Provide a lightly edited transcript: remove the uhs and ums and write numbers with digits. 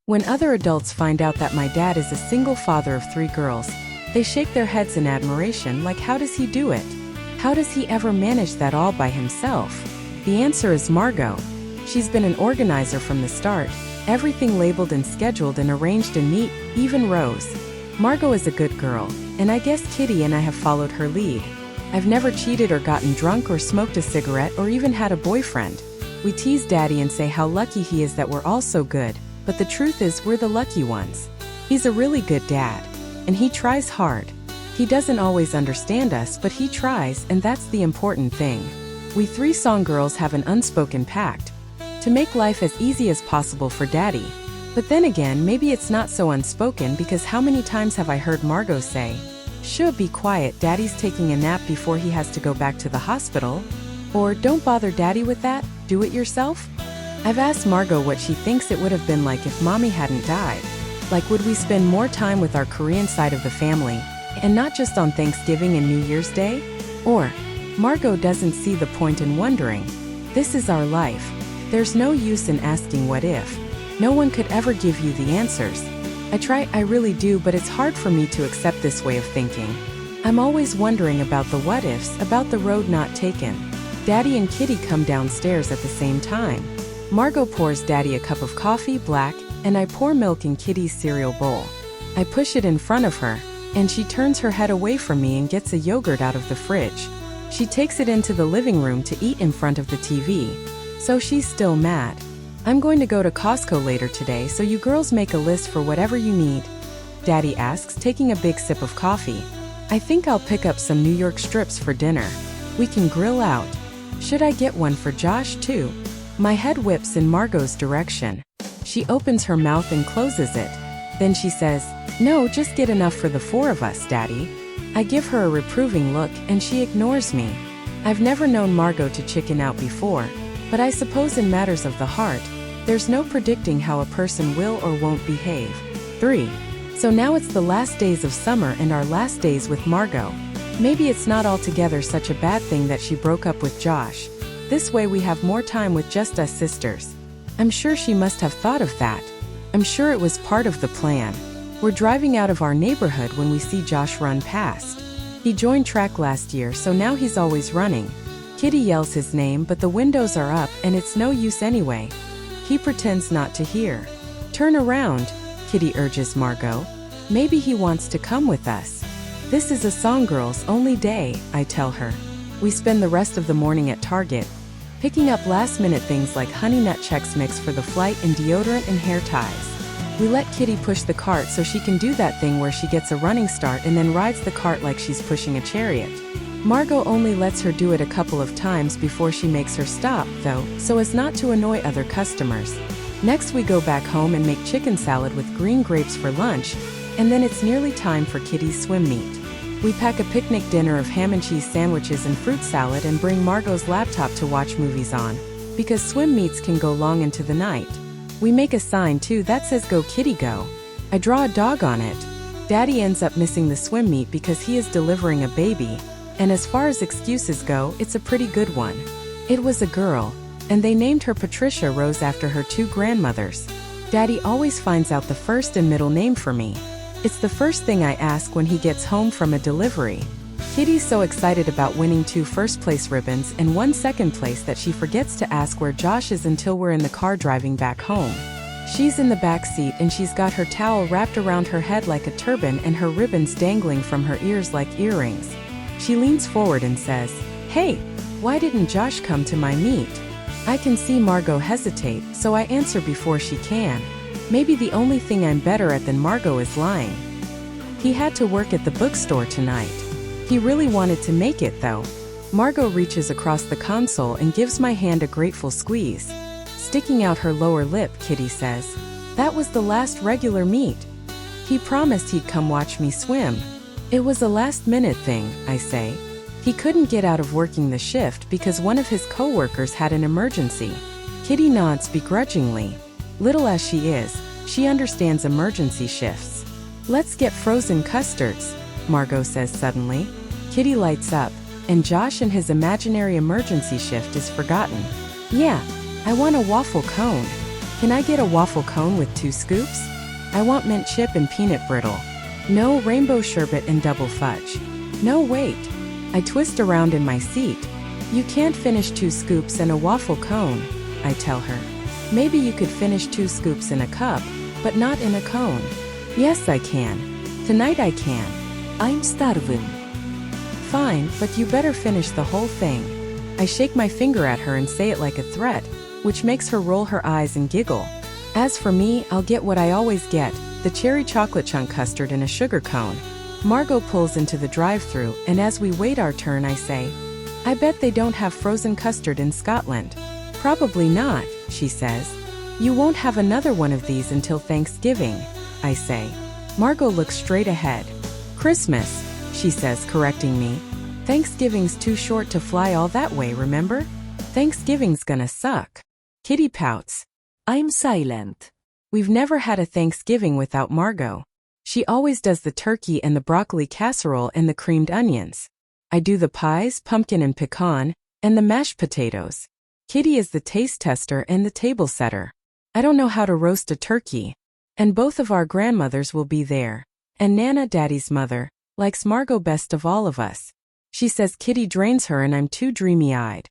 When other adults find out that my dad is a single father of 3 girls, they shake their heads in admiration like, how does he do it? How does he ever manage that all by himself? The answer is Margot. She's been an organizer from the start, everything labeled and scheduled and arranged in neat, even rows. Margot is a good girl, and I guess Kitty and I have followed her lead. I've never cheated or gotten drunk or smoked a cigarette or even had a boyfriend. We tease Daddy and say how lucky he is that we're all so good, but the truth is we're the lucky ones. He's a really good dad, and he tries hard. He doesn't always understand us, but he tries, and that's the important thing. We 3 song girls have an unspoken pact to make life as easy as possible for Daddy. But then again, maybe it's not so unspoken, because how many times have I heard Margot say, "Shh, be quiet, Daddy's taking a nap before he has to go back to the hospital," or "Don't bother Daddy with that, do it yourself." I've asked Margot what she thinks it would have been like if Mommy hadn't died. Like, would we spend more time with our Korean side of the family, and not just on Thanksgiving and New Year's Day? Or, Margot doesn't see the point in wondering. This is our life. There's no use in asking what if. No one could ever give you the answers. I try, I really do, but it's hard for me to accept this way of thinking. I'm always wondering about the what ifs, about the road not taken. Daddy and Kitty come downstairs at the same time. Margot pours Daddy a cup of coffee, black, and I pour milk in Kitty's cereal bowl. I push it in front of her, and she turns her head away from me and gets a yogurt out of the fridge. She takes it into the living room to eat in front of the TV. So she's still mad. I'm going to go to Costco later today, so you girls make a list for whatever you need. Daddy asks, taking a big sip of coffee. I think I'll pick up some New York strips for dinner. We can grill out. Should I get one for Josh too? My head whips in Margot's direction. She opens her mouth and closes it. Then she says, "No, just get enough for the 4 of us, Daddy." I give her a reproving look, and she ignores me. I've never known Margot to chicken out before, but I suppose in matters of the heart, there's no predicting how a person will or won't behave. 3. So now it's the last days of summer and our last days with Margot. Maybe it's not altogether such a bad thing that she broke up with Josh. This way we have more time with just us sisters. I'm sure she must have thought of that. I'm sure it was part of the plan. We're driving out of our neighborhood when we see Josh run past. He joined track last year, so now he's always running. Kitty yells his name, but the windows are up and it's no use anyway. He pretends not to hear. "Turn around," Kitty urges Margot. "Maybe he wants to come with us." "This is a song girls only day," I tell her. We spend the rest of the morning at Target, picking up last-minute things like Honey Nut Chex Mix for the flight and deodorant and hair ties. We let Kitty push the cart so she can do that thing where she gets a running start and then rides the cart like she's pushing a chariot. Margot only lets her do it a couple of times before she makes her stop, though, so as not to annoy other customers. Next we go back home and make chicken salad with green grapes for lunch, and then it's nearly time for Kitty's swim meet. We pack a picnic dinner of ham and cheese sandwiches and fruit salad and bring Margot's laptop to watch movies on, because swim meets can go long into the night. We make a sign too that says "Go Kitty Go." I draw a dog on it. Daddy ends up missing the swim meet because he is delivering a baby, and as far as excuses go, it's a pretty good one. It was a girl, and they named her Patricia Rose after her 2 grandmothers. Daddy always finds out the first and middle name for me. It's the first thing I ask when he gets home from a delivery. Kitty's so excited about winning 2 first-place ribbons and 1 second place that she forgets to ask where Josh is until we're in the car driving back home. She's in the back seat and she's got her towel wrapped around her head like a turban and her ribbons dangling from her ears like earrings. She leans forward and says, "Hey, why didn't Josh come to my meet?" I can see Margot hesitate, so I answer before she can. Maybe the only thing I'm better at than Margot is lying. "He had to work at the bookstore tonight. He really wanted to make it, though." Margot reaches across the console and gives my hand a grateful squeeze. Sticking out her lower lip, Kitty says, "That was the last regular meet. He promised he'd come watch me swim." "It was a last-minute thing," I say. "He couldn't get out of working the shift because one of his co-workers had an emergency." Kitty nods begrudgingly. Little as she is, she understands emergency shifts. "Let's get frozen custards," Margot says suddenly. Kitty lights up, and Josh and his imaginary emergency shift is forgotten. "Yeah, I want a waffle cone. Can I get a waffle cone with 2 scoops? I want mint chip and peanut brittle. No rainbow sherbet and double fudge. No, wait. I twist around in my seat. You can't finish 2 scoops and a waffle cone, I tell her. Maybe you could finish 2 scoops in a cup, but not in a cone. Yes, I can. Tonight I can. I'm starving. Fine, but you better finish the whole thing. I shake my finger at her and say it like a threat, which makes her roll her eyes and giggle. As for me, I'll get what I always get, the cherry chocolate chunk custard in a sugar cone. Margot pulls into the drive-thru, and as we wait our turn, I say, I bet they don't have frozen custard in Scotland. Probably not, she says. You won't have another one of these until Thanksgiving, I say. Margot looks straight ahead. Christmas, she says, correcting me. Thanksgiving's too short to fly all that way, remember? Thanksgiving's gonna suck. Kitty pouts. I'm silent. We've never had a Thanksgiving without Margot. She always does the turkey and the broccoli casserole and the creamed onions. I do the pies, pumpkin and pecan, and the mashed potatoes. Kitty is the taste tester and the table setter. I don't know how to roast a turkey. And both of our grandmothers will be there. And Nana, Daddy's mother, likes Margot best of all of us. She says Kitty drains her and I'm too dreamy-eyed.